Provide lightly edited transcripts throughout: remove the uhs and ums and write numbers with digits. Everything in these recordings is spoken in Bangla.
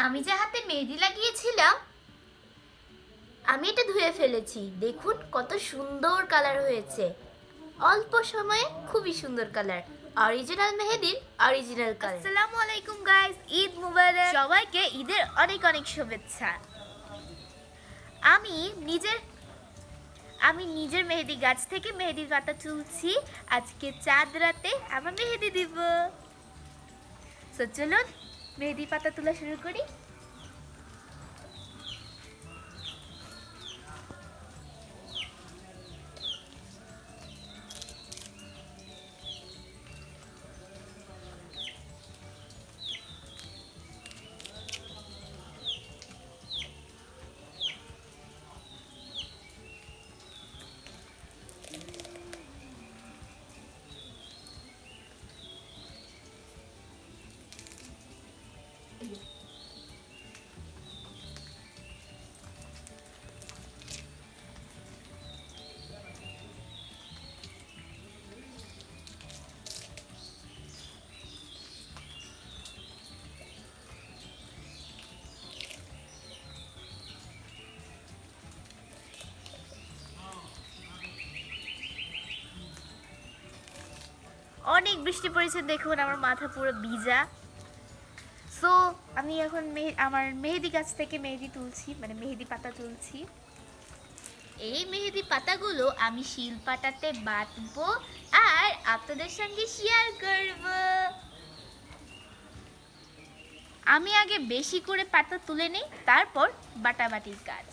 আমি যে হাতে মেহেদি লাগিয়েছিলাম আমি এটা ধুয়ে ফেলেছি। দেখুন কত সুন্দর কালার হয়েছে, অল্প সময়ে খুবই সুন্দর কালার। অরিজিনাল মেহেদির অরিজিনাল কালার। আসসালামু আলাইকুম গাইস, ঈদ মুবারক। সবাইকে ঈদের অনেক অনেক শুভেচ্ছা। আমি নিজের মেহেদি গাছ থেকে মেহেদির পাতা তুলছি। আজকে চাঁদ রাতে আমার মেহেদি দিব। তো চলুন মেহেদি পাতা তোলা শুরু করি। অনেক বৃষ্টি পড়েছে, দেখুন আমার মাথা পুরো ভিজা। সো আমি এখন আমার মেহেদি গাছ থেকে মেহেদি তুলছি, মানে মেহেদি পাতা তুলছি। এই মেহেদি পাতাগুলো আমি শিলপাটাতে বাটবো আর আপনাদের সঙ্গে শেয়ার করব। আমি আগে বেশি করে পাতা তুলে নিই, তারপর বাটাবাটির কাজ।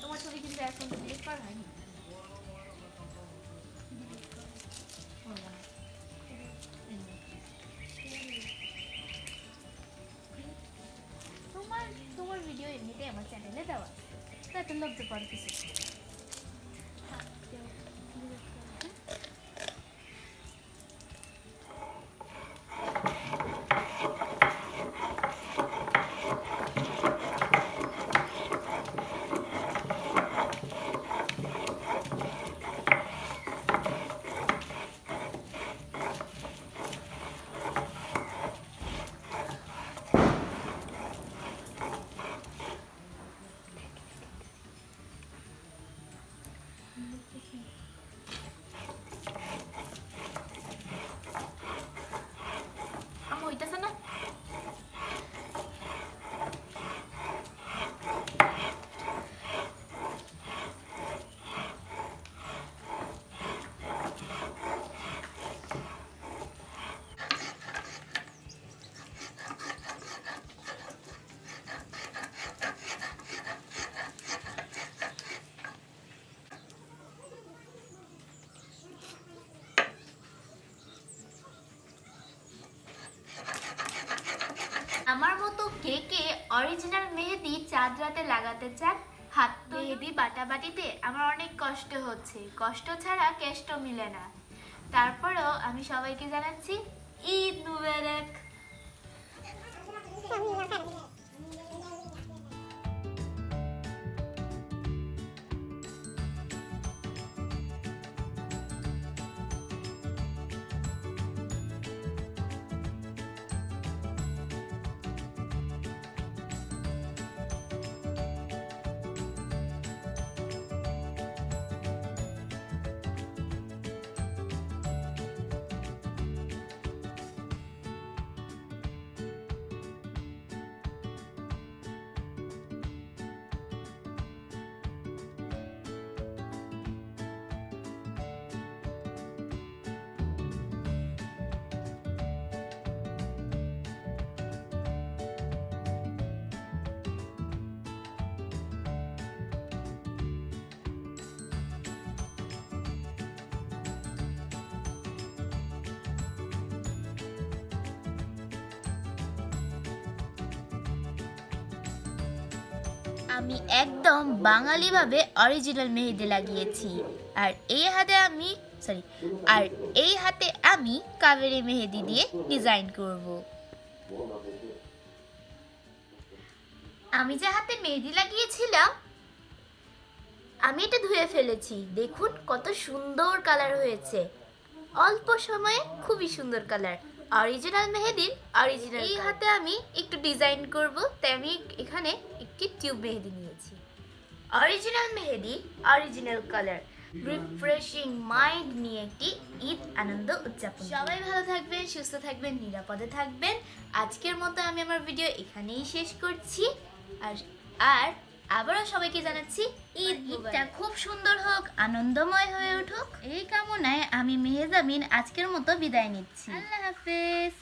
তোমার ছবি কিন্তু এখন ডিলিট করা হয়নি। তোমার তোমার ভিডিও এমনিতে আমার চ্যানেলে দেওয়া, তাতে লজ্জা পাওয়ার কিছু। হইতেছে না। আমার মতো কে কে অরিজিনাল মেহেদি চাঁদ রাতে লাগাতে চান? হাত মেহেদি বাটাবাটিতে আমার অনেক কষ্ট হচ্ছে, কষ্ট ছাড়া কেষ্ট মিলে না। তারপরেও আমি সবাইকে জানাচ্ছি ঈদ মুবারক। আমি একদম বাঙালিভাবে অরিজিনাল মেহেদি লাগিয়েছি। আর এই হাতে আমি কাবেরি মেহেদি দিয়ে ডিজাইন করব। আমি যে হাতে মেহেদি লাগিয়েছিলাম আমি এটা ধুয়ে ফেলেছি। দেখুন কত সুন্দর কালার হয়েছে, অল্প সময়ে খুবই সুন্দর কালার। অরিজিনাল মেহেদির অরিজিনাল। এই হাতে আমি একটু ডিজাইন করব, তাই আমি এখানে একটি টিউব মেহেদি নিয়েছি। অরিজিনাল মেহেদি, অরিজিনাল কালার, রিফ্রেশিং মাইন্ড নিয়ে একটি ঈদ আনন্দ উদযাপন। সবাই ভালো থাকবেন, সুস্থ থাকবেন, নিরাপদে থাকবেন। আজকের মতো আমি আমার ভিডিও এখানেই শেষ করছি। আর আবারও সবাইকে জানাচ্ছি ঈদটা খুব সুন্দর হোক, আনন্দময় হয়ে উঠুক। এই কামনায় আমি মেহজাবিন আজকের মতো বিদায় নিচ্ছি। আল্লাহ হাফেজ।